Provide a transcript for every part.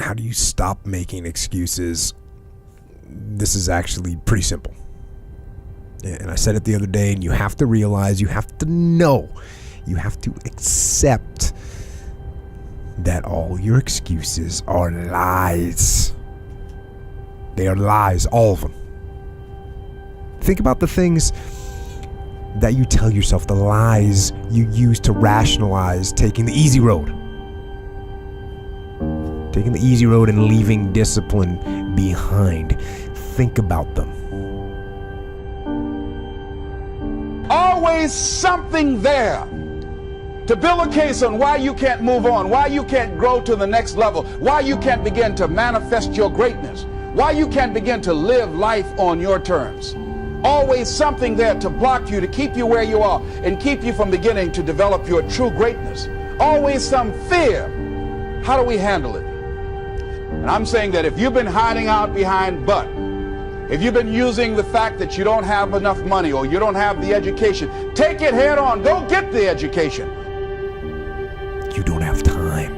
How do you stop making excuses? This is actually pretty simple. And I said it the other day, and you have to realize, you have to know, you have to accept that all your excuses are lies. They are lies, all of them. Think about the things that you tell yourself, the lies you use to rationalize taking the easy road. Taking the easy road and leaving discipline behind. Think about them. Always something there to build a case on why you can't move on, why you can't grow to the next level, why you can't begin to manifest your greatness, why you can't begin to live life on your terms. Always something there to block you, to keep you where you are, and keep you from beginning to develop your true greatness. Always some fear. How do we handle it? And I'm saying that if you've been hiding out behind but, if you've been using the fact that you don't have enough money or you don't have the education, take it head on. Go get the education. You don't have time.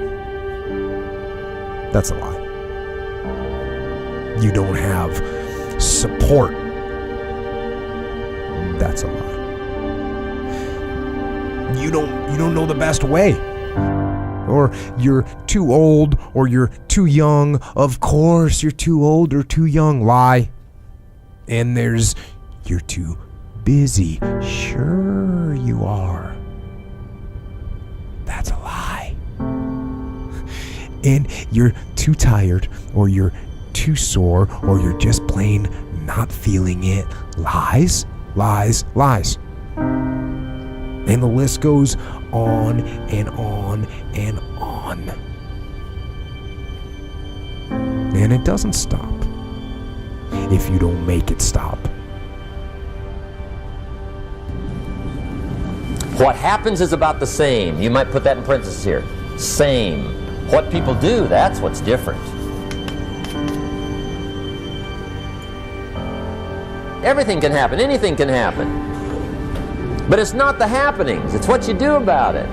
That's a lie. You don't have support. That's a lie. You don't know the best way. Or you're too old, or you're too young. Of course you're too old or too young. Lie. And there's, you're too busy. Sure you are. That's a lie. And you're too tired, or you're too sore, or you're just plain not feeling it. Lies, lies, lies. And the list goes on and on and on. And it doesn't stop if you don't make it stop. What happens is about the same. You might put that in parentheses here. Same. What people do, that's what's different. Everything can happen. Anything can happen. But it's not the happenings. It's what you do about it.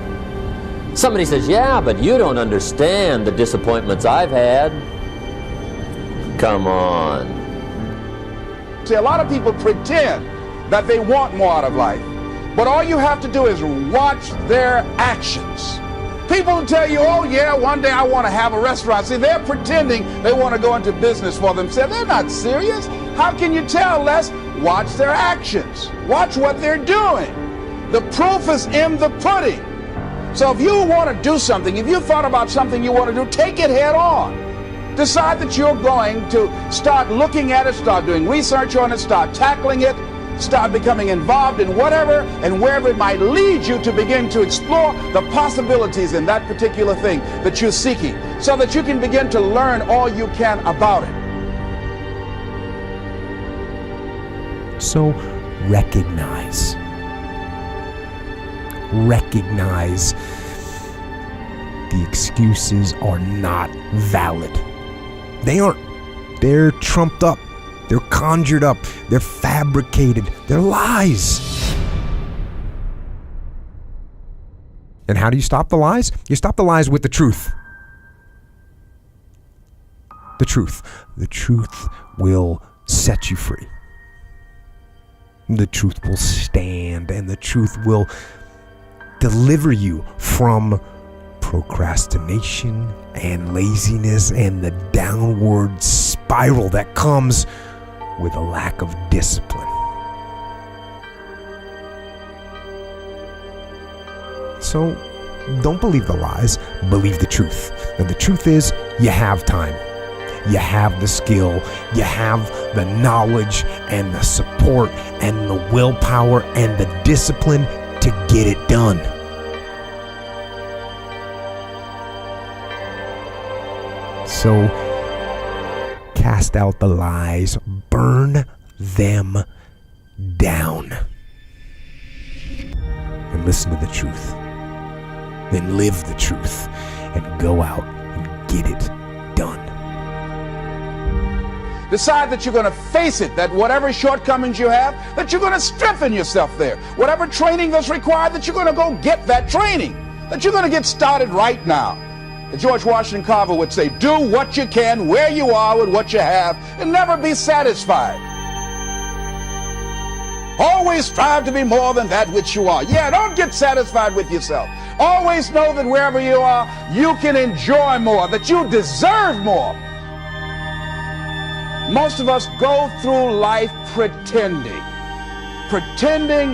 Somebody says, yeah, but you don't understand the disappointments I've had. Come on. See, a lot of people pretend that they want more out of life. But all you have to do is watch their actions. People who tell you, oh yeah, one day I want to have a restaurant. See, they're pretending they want to go into business for themselves. They're not serious. How can you tell, Les? Watch their actions. Watch what they're doing. The proof is in the pudding. So if you want to do something, if you thought about something you want to do, take it head on. Decide that you're going to start looking at it, start doing research on it, start tackling it, start becoming involved in whatever and wherever it might lead you to begin to explore the possibilities in that particular thing that you're seeking, so that you can begin to learn all you can about it. So recognize the excuses are not valid. They aren't. They're trumped up. They're conjured up. They're fabricated. They're lies. And how do you stop the lies? You stop the lies with the truth. The truth. The truth will set you free. The truth will stand, and the truth will deliver you from procrastination and laziness and the downward spiral that comes with a lack of discipline. So don't believe the lies, believe the truth. And the truth is, you have time. You have the skill, you have the knowledge and the support and the willpower and the discipline to get it done. So cast out the lies, burn them down, and listen to the truth. Then live the truth and go out and get it done. Decide that you're going to face it, that whatever shortcomings you have, that you're going to strengthen yourself there. Whatever training that's required, that you're going to go get that training, that you're going to get started right now. George Washington Carver would say, do what you can, where you are, with what you have, and never be satisfied. Always strive to be more than that which you are. Yeah, don't get satisfied with yourself. Always know that wherever you are, you can enjoy more, that you deserve more. Most of us go through life pretending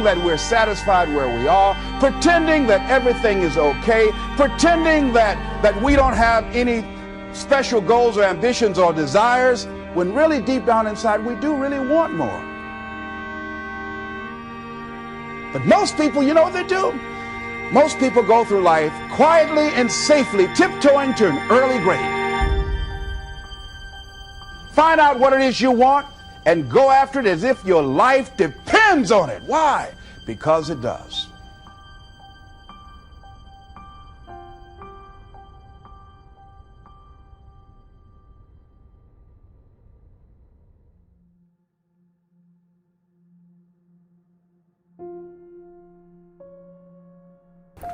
that we're satisfied where we are, pretending that everything is okay, pretending that we don't have any special goals or ambitions or desires, when really deep down inside we do really want more. But most people, you know what they do? Most people go through life quietly and safely, tiptoeing to an early grave. Find out what it is you want and go after it as if your life depends on it. Why? Because it does.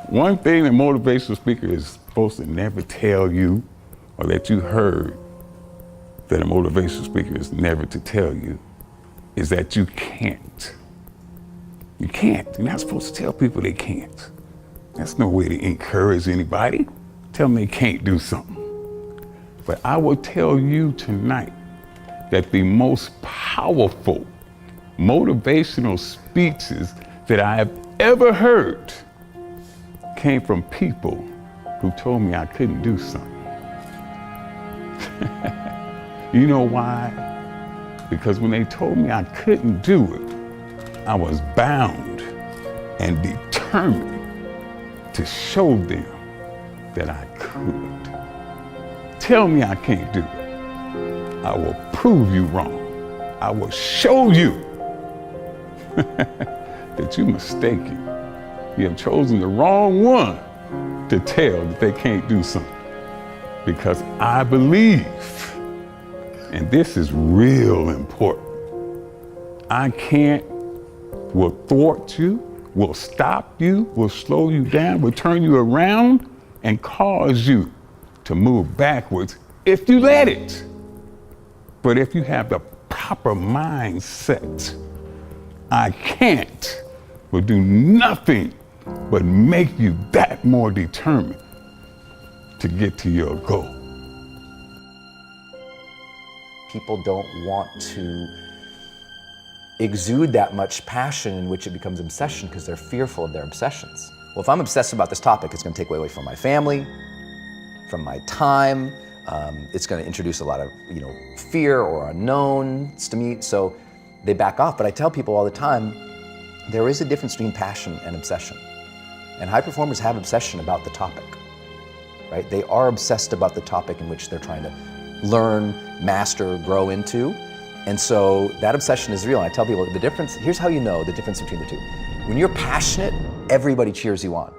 One thing a motivational speaker is supposed to never tell you, or that you heard that a motivational speaker is never to tell you, is that you can't. You can't. You're not supposed to tell people they can't. That's no way to encourage anybody. Tell them they can't do something. But I will tell you tonight that the most powerful motivational speeches that I have ever heard came from people who told me I couldn't do something. You know why? Because when they told me I couldn't do it, I was bound and determined to show them that I could. Tell me I can't do it. I will prove you wrong. I will show you that you're mistaken. You have chosen the wrong one to tell that they can't do something. Because I believe, and this is real important, I can't will thwart you, will stop you, will slow you down, will turn you around and cause you to move backwards if you let it. But if you have the proper mindset, I can't will do nothing but make you that more determined to get to your goal. People don't want to exude that much passion in which it becomes obsession because they're fearful of their obsessions. Well, if I'm obsessed about this topic, it's going to take away from my family, from my time. It's going to introduce a lot of fear or unknowns to me, so they back off. But I tell people all the time, there is a difference between passion and obsession. And high performers have obsession about the topic, right? They are obsessed about the topic in which they're trying to learn, master, grow into. And so that obsession is real. And I tell people the difference, here's how you know the difference between the two. When you're passionate, everybody cheers you on.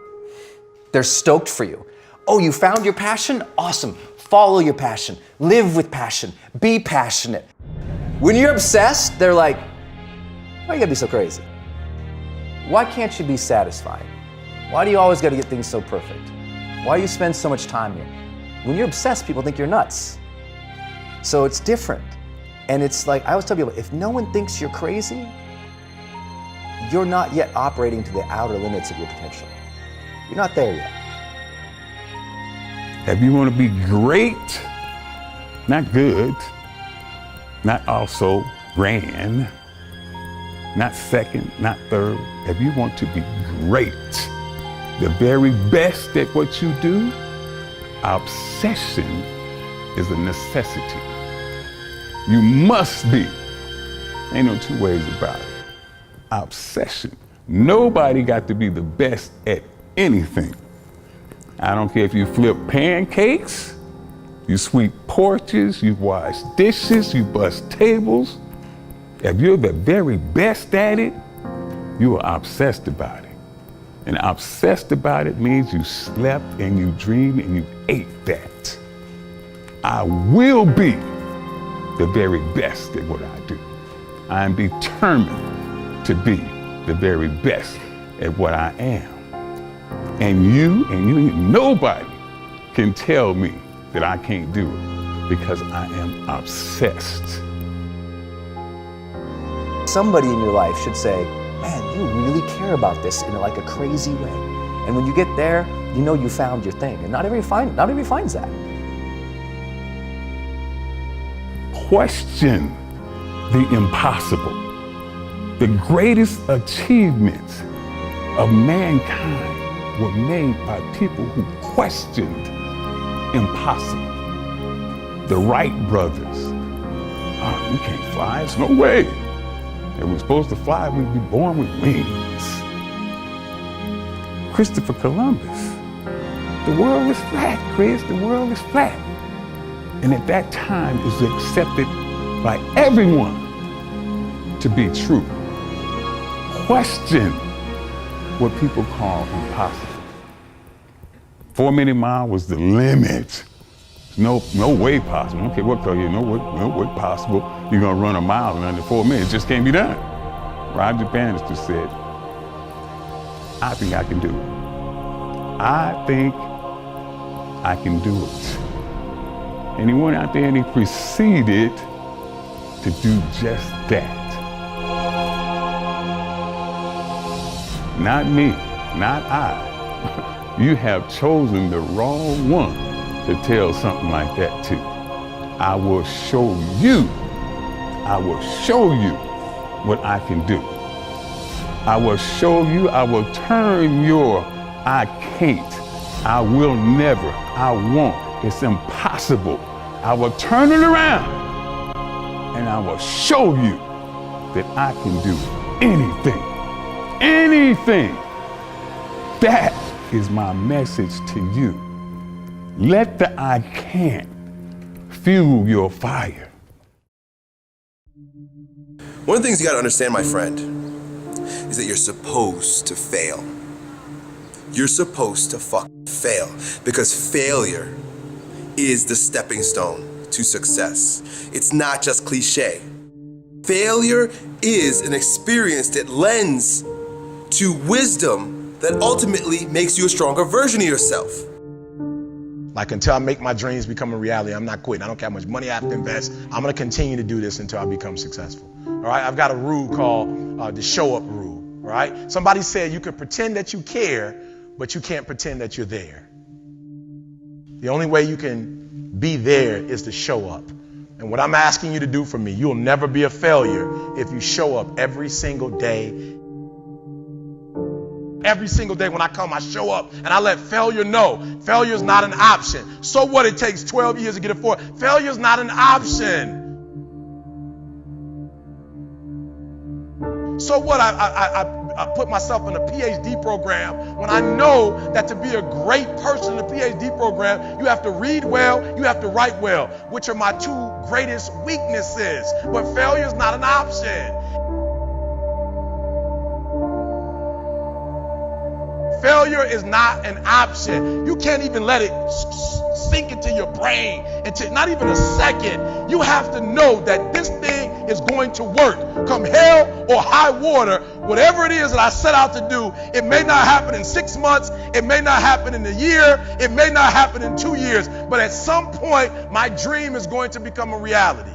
They're stoked for you. Oh, you found your passion? Awesome. Follow your passion. Live with passion. Be passionate. When you're obsessed, they're like, why you gotta be so crazy? Why can't you be satisfied? Why do you always gotta get things so perfect? Why do you spend so much time here? When you're obsessed, people think you're nuts. So it's different. And it's like, I always tell people, if no one thinks you're crazy, you're not yet operating to the outer limits of your potential. You're not there yet. If you want to be great, not good, not also grand, not second, not third, if you want to be great, the very best at what you do, obsession is a necessity. You must be. Ain't no two ways about it. Obsession. Nobody got to be the best at anything. I don't care if you flip pancakes, you sweep porches, you wash dishes, you bust tables. If you're the very best at it, you are obsessed about it. And obsessed about it means you slept and you dreamed and you ate that. I will be the very best at what I do. I am determined to be the very best at what I am. And nobody can tell me that I can't do it because I am obsessed. Somebody in your life should say, man, you really care about this in like a crazy way. And when you get there, you know you found your thing. And not everybody finds that. Question the impossible. The greatest achievements of mankind were made by people who questioned impossible. The Wright brothers. Oh, you can't fly, there's no way. If we're supposed to fly, we'd be born with wings. Christopher Columbus. The world is flat, Chris, the world is flat. And at that time, it was accepted by everyone to be true. Question what people call impossible. 4 minute mile was the limit. No way possible. Okay, what color you know what possible? You're gonna run a mile in under 4 minutes. It just can't be done. Roger Bannister said, I think I can do it. I think I can do it. And he went out there and he proceeded to do just that. Not me, not I. You have chosen the wrong one to tell something like that to. I will show you what I can do. I will show you, I will turn your I can't, I will never, I won't, it's impossible. I will turn it around and I will show you that I can do anything. Anything. That is my message to you. Let the I can't fuel your fire. One of the things you gotta understand, my friend, is that you're supposed to fail. You're supposed to fail, because failure is the stepping stone to success. It's not just cliche. Failure is an experience that lends to wisdom that ultimately makes you a stronger version of yourself. Like, until I make my dreams become a reality, I'm not quitting. I don't care how much money I have to invest. I'm gonna continue to do this until I become successful. All right, I've got a rule called the show up rule, all right? Somebody said you can pretend that you care, but you can't pretend that you're there. The only way you can be there is to show up. And what I'm asking you to do for me, you'll never be a failure if you show up every single day. Every single day when I come, I show up and I let failure know. Failure is not an option. So what, it takes 12 years to get it forward. Failure is not an option. So what, I put myself in a PhD program when I know that to be a great person in a PhD program, you have to read well, you have to write well, which are my two greatest weaknesses. But failure is not an option. Failure is not an option. You can't even let it sink into your brain, into not even a second. You have to know that this thing is going to work. Come hell or high water, whatever it is that I set out to do, it may not happen in 6 months, it may not happen in a year, it may not happen in 2 years, but at some point, my dream is going to become a reality.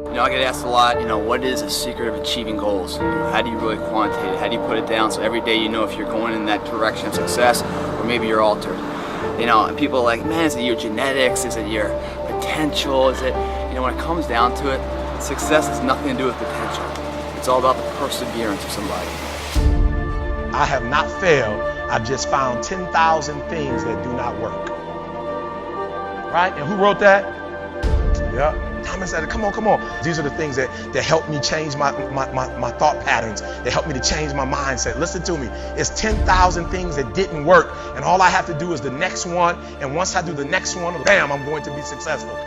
You know, I get asked a lot, what is the secret of achieving goals? How do you really quantitate it? How do you put it down so every day you know if you're going in that direction of success or maybe you're altered? And people are like, man, is it your genetics? Is it your potential? Is it, when it comes down to it, success has nothing to do with potential. It's all about the perseverance of somebody. I have not failed. I've just found 10,000 things that do not work. Right? And who wrote that? Yeah. Thomas said, come on. These are the things that help me change my thought patterns. They help me to change my mindset. Listen to me. It's 10,000 things that didn't work. And all I have to do is the next one. And once I do the next one, bam, I'm going to be successful.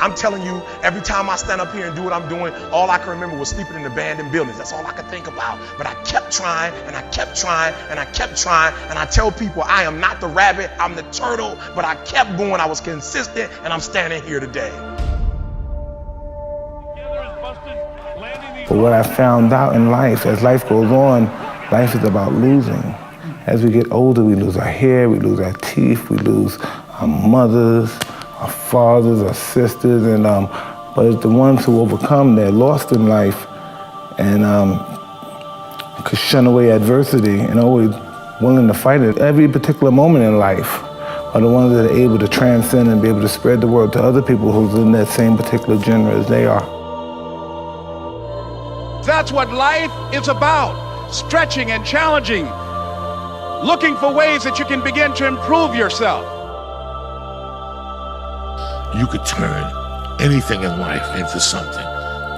I'm telling you, every time I stand up here and do what I'm doing, all I can remember was sleeping in abandoned buildings. That's all I could think about. But I kept trying, and I kept trying, and I kept trying. And I tell people, I am not the rabbit, I'm the turtle. But I kept going, I was consistent, and I'm standing here today. But what I found out in life, as life goes on, life is about losing. as we get older, we lose our hair, we lose our teeth, we lose our mothers, our fathers, our sisters, and but it's the ones who overcome, they're lost in life and could shun away adversity and always willing to fight it every particular moment in life, are the ones that are able to transcend and be able to spread the word to other people who's in that same particular genre as they are. That's what life is about, stretching and challenging, looking for ways that you can begin to improve yourself. You could turn anything in life into something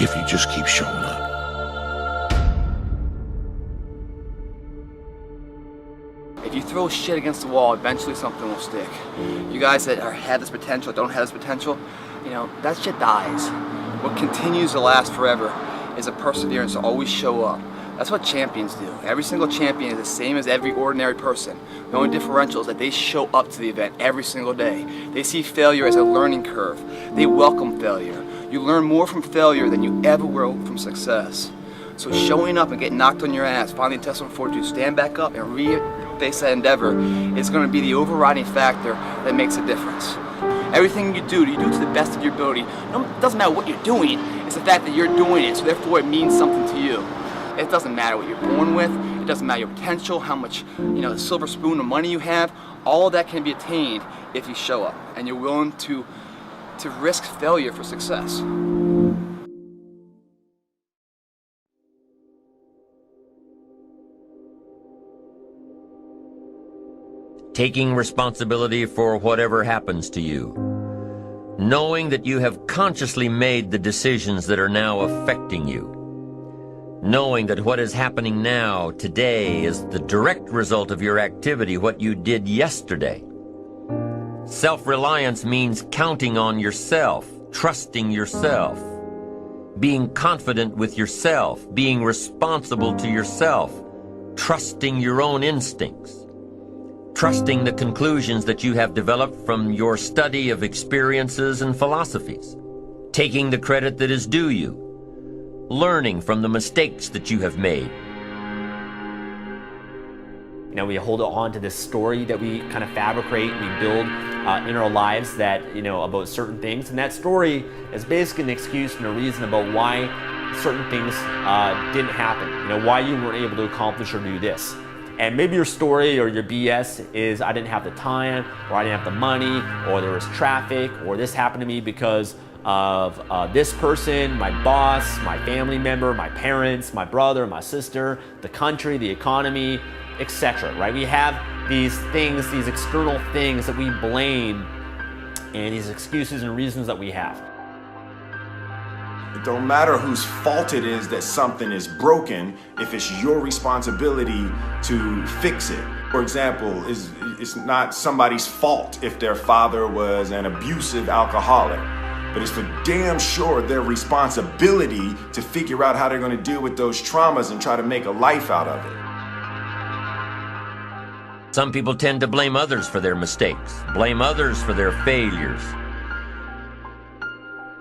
if you just keep showing up. If you throw shit against the wall, eventually something will stick. You guys that have this potential, don't have this potential, you know, that shit dies. What continues to last forever is a perseverance to always show up. That's what champions do. Every single champion is the same as every ordinary person. The only differential is that they show up to the event every single day. They see failure as a learning curve. They welcome failure. You learn more from failure than you ever will from success. So showing up and getting knocked on your ass, finding intestinal fortitude, stand back up and face that endeavor is going to be the overriding factor that makes a difference. Everything you do to the best of your ability. It doesn't matter what you're doing, it's the fact that you're doing it, so therefore it means something to you. It doesn't matter what you're born with, it doesn't matter your potential, how much, the silver spoon of money you have, all of that can be attained if you show up and you're willing to risk failure for success. Taking responsibility for whatever happens to you. Knowing that you have consciously made the decisions that are now affecting you. Knowing that what is happening now, today, is the direct result of your activity, what you did yesterday. Self-reliance means counting on yourself, trusting yourself, being confident with yourself, being responsible to yourself, trusting your own instincts. Trusting the conclusions that you have developed from your study of experiences and philosophies, taking the credit that is due you, learning from the mistakes that you have made. We hold on to this story that we kind of fabricate, we build in our lives that, about certain things, and that story is basically an excuse and a reason about why certain things didn't happen, why you weren't able to accomplish or do this. And maybe your story or your BS is I didn't have the time, or I didn't have the money, or there was traffic, or this happened to me because of this person, my boss, my family member, my parents, my brother, my sister, the country, the economy, etc. Right? We have these things, these external things that we blame, and these excuses and reasons that we have. It don't matter whose fault it is that something is broken if it's your responsibility to fix it. For example, it's not somebody's fault if their father was an abusive alcoholic, but it's for damn sure their responsibility to figure out how they're going to deal with those traumas and try to make a life out of it. Some people tend to blame others for their mistakes, blame others for their failures.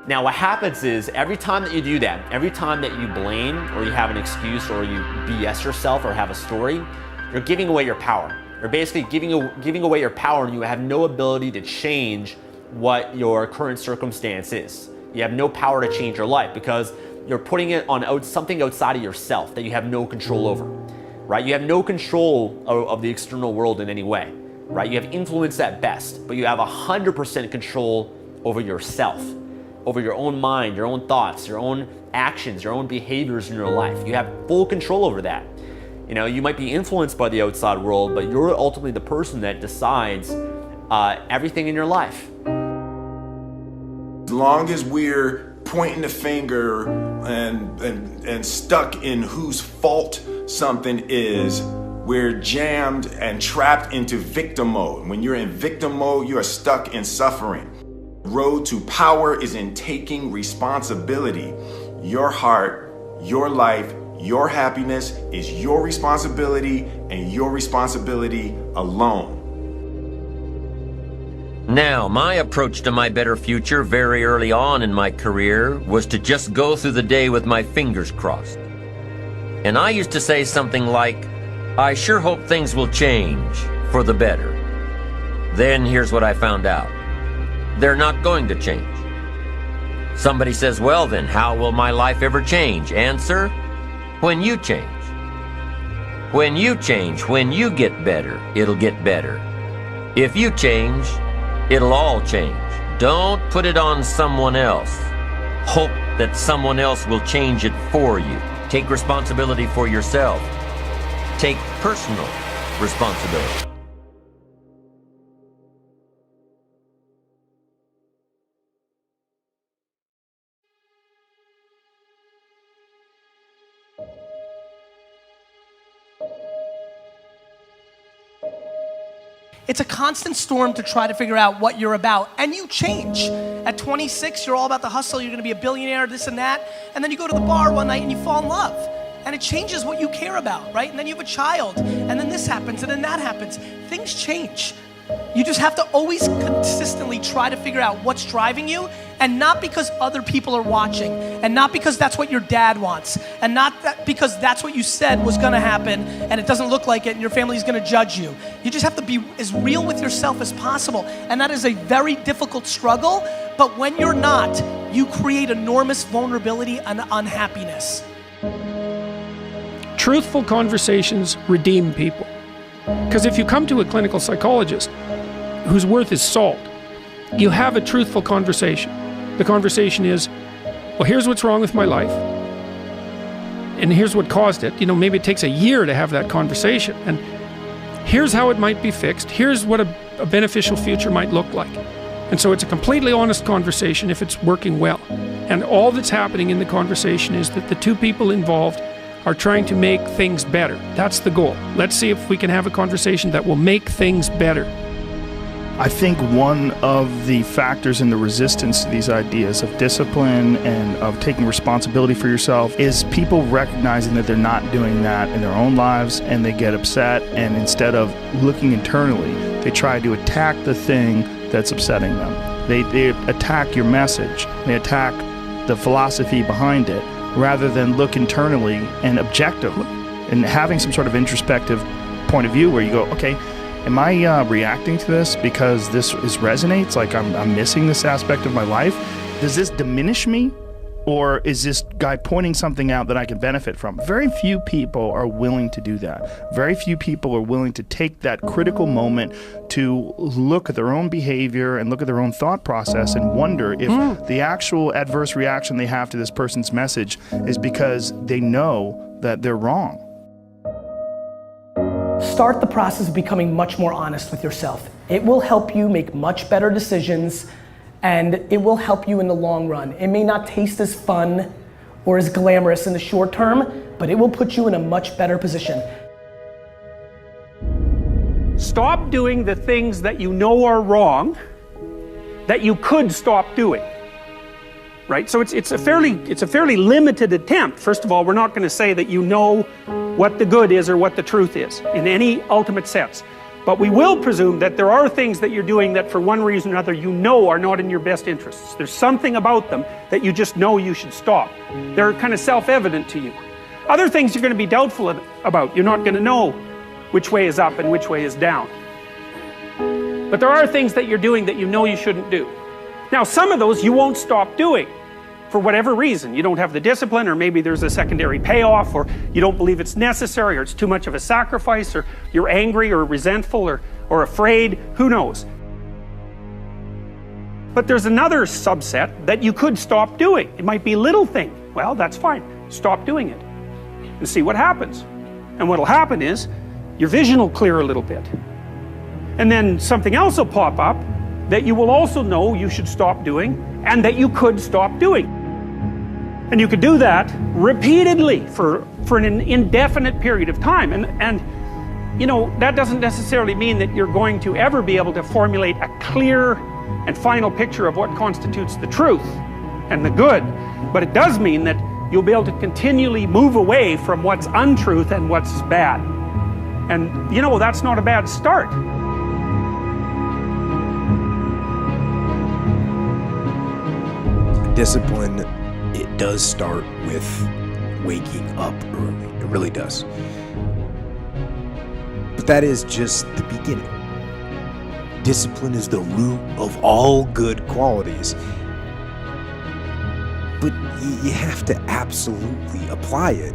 Now what happens is every time that you do that, every time that you blame or you have an excuse or you BS yourself or have a story, you're giving away your power. You're basically giving away your power, and you have no ability to change what your current circumstance is. You have no power to change your life because you're putting it on something outside of yourself that you have no control over, right? You have no control of the external world in any way, right? You have influence at best, but you have 100% control over yourself, over your own mind, your own thoughts, your own actions, your own behaviors in your life. You have full control over that. You might be influenced by the outside world, but you're ultimately the person that decides everything in your life. As long as we're pointing the finger and stuck in whose fault something is, we're jammed and trapped into victim mode. When you're in victim mode, you are stuck in suffering. Road to power is in taking responsibility. Your heart, your life, your happiness is your responsibility and your responsibility alone. Now, my approach to my better future very early on in my career was to just go through the day with my fingers crossed. And I used to say something like, I sure hope things will change for the better. Then here's what I found out. They're not going to change. Somebody says, well then, how will my life ever change? Answer, when you change. When you change, when you get better, it'll get better. If you change, it'll all change. Don't put it on someone else. Hope that someone else will change it for you. Take responsibility for yourself. Take personal responsibility. It's a constant storm to try to figure out what you're about, and you change. At 26, you're all about the hustle, you're gonna be a billionaire, this and that, and then you go to the bar one night and you fall in love, and it changes what you care about, right? And then you have a child, and then this happens, and then that happens. Things change. You just have to always consistently try to figure out what's driving you, and not because other people are watching, and not because that's what your dad wants, and not because that's what you said was gonna happen, and it doesn't look like it, and your family's gonna judge you. You just have to be as real with yourself as possible, and that is a very difficult struggle, but when you're not, you create enormous vulnerability and unhappiness. Truthful conversations redeem people. Because if you come to a clinical psychologist whose worth is salt, you have a truthful conversation. The conversation is, well, here's what's wrong with my life, and here's what caused it. You know, maybe it takes a year to have that conversation, and here's how it might be fixed. Here's what a beneficial future might look like. And so it's a completely honest conversation if it's working well. And all that's happening in the conversation is that the two people involved are trying to make things better. That's the goal. Let's see if we can have a conversation that will make things better. I think one of the factors in the resistance to these ideas of discipline and of taking responsibility for yourself is people recognizing that they're not doing that in their own lives, and they get upset, and instead of looking internally, they try to attack the thing that's upsetting them. They attack your message. They attack the philosophy behind it, rather than look internally and objectively and having some sort of introspective point of view where you go, okay, am I reacting to this because this resonates? Like I'm missing this aspect of my life? Does this diminish me? Or is this guy pointing something out that I can benefit from? Very few people are willing to do that. Very few people are willing to take that critical moment to look at their own behavior and look at their own thought process and wonder if the actual adverse reaction they have to this person's message is because they know that they're wrong. Start the process of becoming much more honest with yourself. It will help you make much better decisions, and it will help you in the long run. It may not taste as fun or as glamorous in the short term, but it will put you in a much better position. Stop doing the things that you know are wrong that you could stop doing. Right? So it's a fairly limited attempt. First of all, we're not going to say that you know what the good is or what the truth is in any ultimate sense. But we will presume that there are things that you're doing that for one reason or another you know are not in your best interests. There's something about them that you just know you should stop. They're kind of self-evident to you. Other things you're going to be doubtful about. You're not going to know which way is up and which way is down. But there are things that you're doing that you know you shouldn't do. Now, some of those you won't stop doing for whatever reason. You don't have the discipline, or maybe there's a secondary payoff, or you don't believe it's necessary, or it's too much of a sacrifice, or you're angry or resentful or afraid, who knows. But there's another subset that you could stop doing. It might be a little thing. Well, that's fine. Stop doing it and see what happens. And what'll happen is your vision will clear a little bit. And then something else will pop up that you will also know you should stop doing and that you could stop doing. And you could do that repeatedly for an indefinite period of time. And you know, that doesn't necessarily mean that you're going to ever be able to formulate a clear and final picture of what constitutes the truth and the good. But it does mean that you'll be able to continually move away from what's untruth and what's bad. And you know, that's not a bad start. Discipline, it does start with waking up early. It really does. But that is just the beginning. Discipline is the root of all good qualities. But you have to absolutely apply it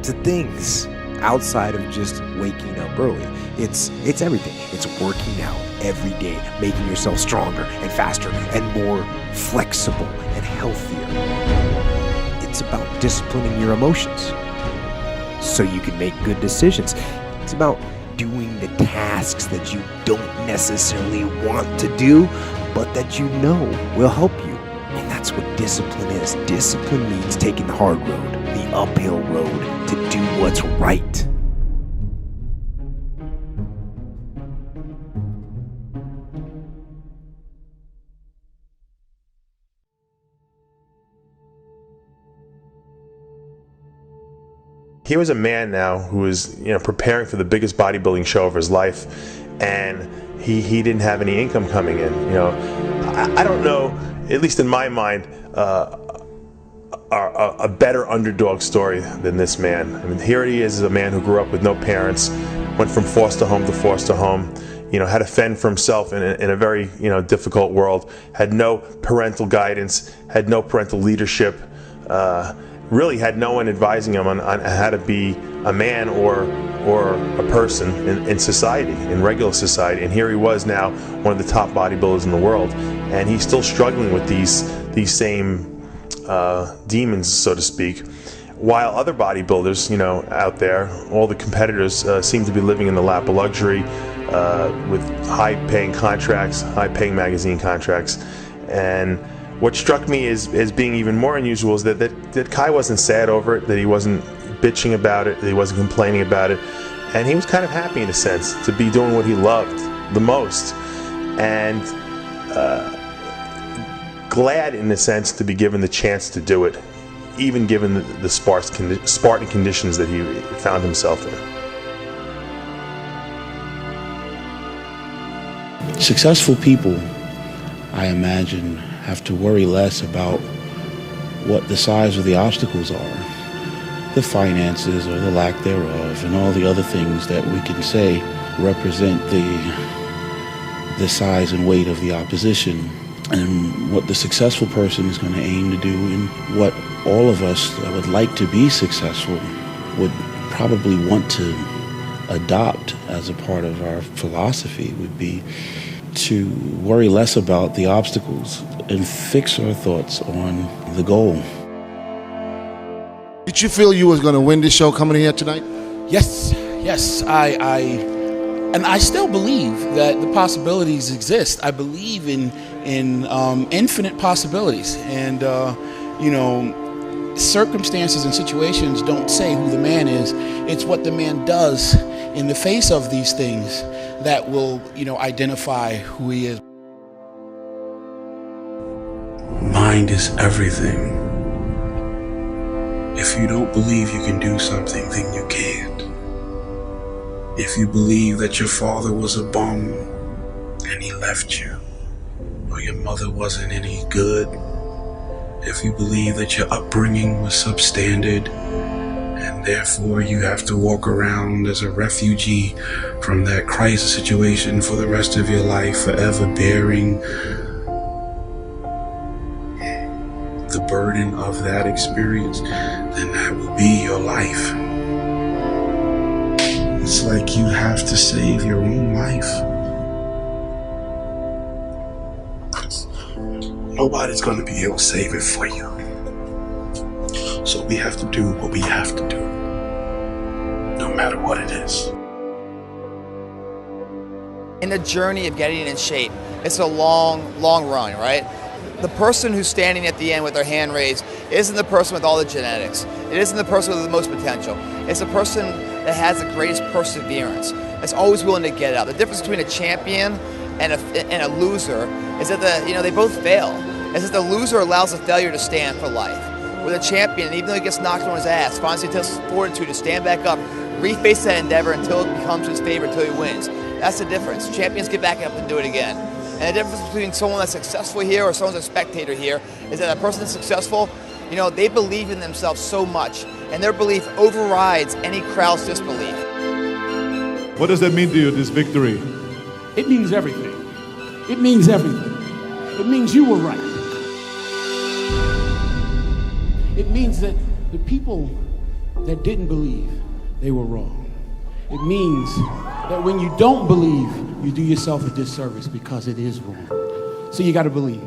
to things outside of just waking up early. It's everything. It's working out every day, making yourself stronger and faster and more flexible and healthier. It's about disciplining your emotions so you can make good decisions. It's about doing the tasks that you don't necessarily want to do, but that you know will help you. And that's what discipline is. Discipline means taking the hard road, the uphill road, to do what's right. He was a man now who was, preparing for the biggest bodybuilding show of his life, and he didn't have any income coming in. I don't know, at least in my mind, a better underdog story than this man. I mean, here he is, a man who grew up with no parents, went from foster home to foster home, had to fend for himself in a very, difficult world, had no parental guidance, had no parental leadership, really had no one advising him on how to be a man or a person in society, in regular society. And here he was now, one of the top bodybuilders in the world, and he's still struggling with these same demons, so to speak. While other bodybuilders, out there, all the competitors seem to be living in the lap of luxury, with high-paying contracts, high-paying magazine contracts. And what struck me as being even more unusual is that Kai wasn't sad over it, that he wasn't bitching about it, that he wasn't complaining about it, and he was kind of happy in a sense to be doing what he loved the most, and glad in a sense to be given the chance to do it, even given the Spartan conditions that he found himself in. Successful people, I imagine, have to worry less about what the size of the obstacles are, the finances or the lack thereof, and all the other things that we can say represent the size and weight of the opposition, and what the successful person is going to aim to do, and what all of us that would like to be successful would probably want to adopt as a part of our philosophy would be to worry less about the obstacles and fix our thoughts on the goal. Did you feel you was going to win this show coming here tonight? Yes. I still believe that the possibilities exist. I believe in infinite possibilities, and circumstances and situations don't say who the man is. It's what the man does in the face of these things that will, identify who he is. Mind is everything. If you don't believe you can do something, then you can't. If you believe that your father was a bum and he left you, or your mother wasn't any good, if you believe that your upbringing was substandard and therefore you have to walk around as a refugee from that crisis situation for the rest of your life, forever bearing the burden of that experience, then that will be your life. It's like you have to save your own life. Nobody's going to be able to save it for you. So we have to do what we have to do, no matter what it is. In the journey of getting in shape, it's a long run, right? The person who's standing at the end with their hand raised isn't the person with all the genetics. It isn't the person with the most potential. It's the person that has the greatest perseverance, that's always willing to get out. The difference between a champion and a loser is that they both fail. It's that the loser allows the failure to stand for life. With a champion, even though he gets knocked on his ass, finds the fortitude to stand back up, reface that endeavor until it becomes his favorite, until he wins. That's the difference. Champions get back up and do it again. And the difference between someone that's successful here or someone that's a spectator here is that a person that's successful, they believe in themselves so much, and their belief overrides any crowd's disbelief. What does that mean to you, this victory? It means everything. It means everything. It means you were right. It means that the people that didn't believe, they were wrong. It means that when you don't believe, you do yourself a disservice because it is wrong. So you got to believe.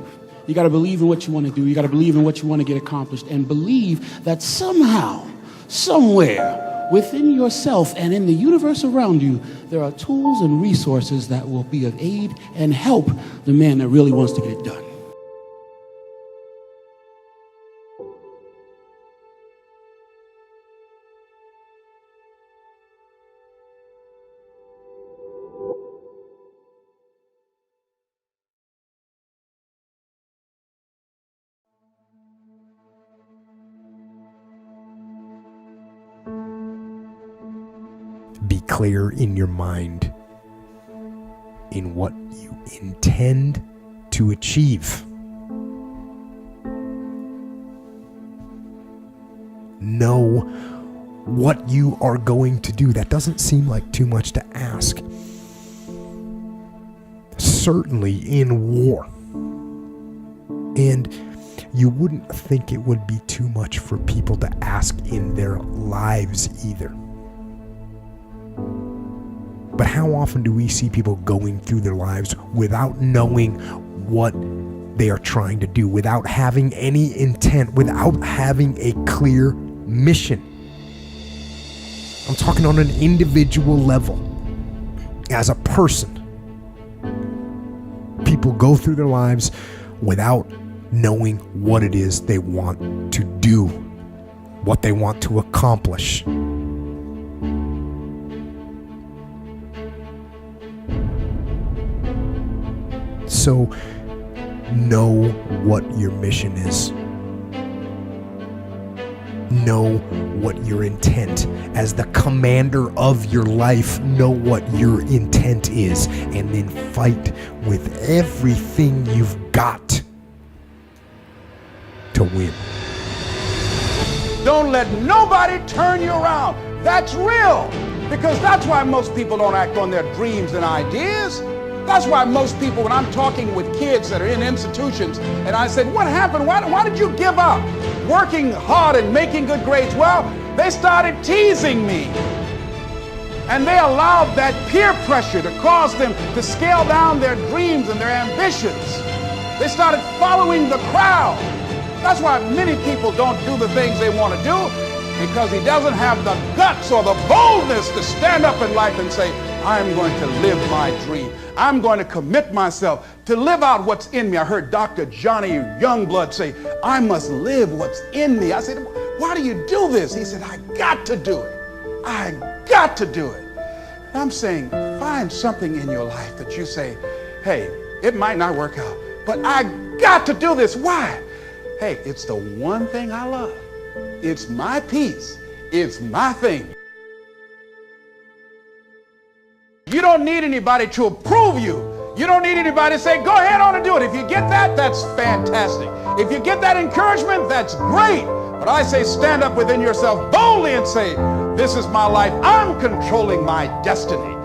You got to believe in what you want to do. You got to believe in what you want to get accomplished, and believe that somehow, somewhere within yourself and in the universe around you, there are tools and resources that will be of aid and help the man that really wants to get it done. Be clear in your mind in what you intend to achieve. Know what you are going to do. That doesn't seem like too much to ask. Certainly in war. And you wouldn't think it would be too much for people to ask in their lives either. But how often do we see people going through their lives without knowing what they are trying to do, without having any intent, without having a clear mission? I'm talking on an individual level. As a person, people go through their lives without knowing what it is they want to do, what they want to accomplish. So, know what your mission is. Know what your intent, as the commander of your life, know what your intent is, and then fight with everything you've got to win. Don't let nobody turn you around. That's real. Because that's why most people don't act on their dreams and ideas. That's why most people, when I'm talking with kids that are in institutions, and I said, what happened? Why did you give up working hard and making good grades? Well, they started teasing me. And they allowed that peer pressure to cause them to scale down their dreams and their ambitions. They started following the crowd. That's why many people don't do the things they want to do, because he doesn't have the guts or the boldness to stand up in life and say, I'm going to live my dream. I'm going to commit myself to live out what's in me. I heard Dr. Johnny Youngblood say, I must live what's in me. I said, why do you do this? He said, I got to do it. I got to do it. And I'm saying, find something in your life that you say, hey, it might not work out, but I got to do this. Why? Hey, it's the one thing I love. It's my peace. It's my thing. You don't need anybody to approve you. You don't need anybody to say, go ahead on and do it. If you get that, that's fantastic. If you get that encouragement, that's great. But I say stand up within yourself boldly and say, this is my life. I'm controlling my destiny.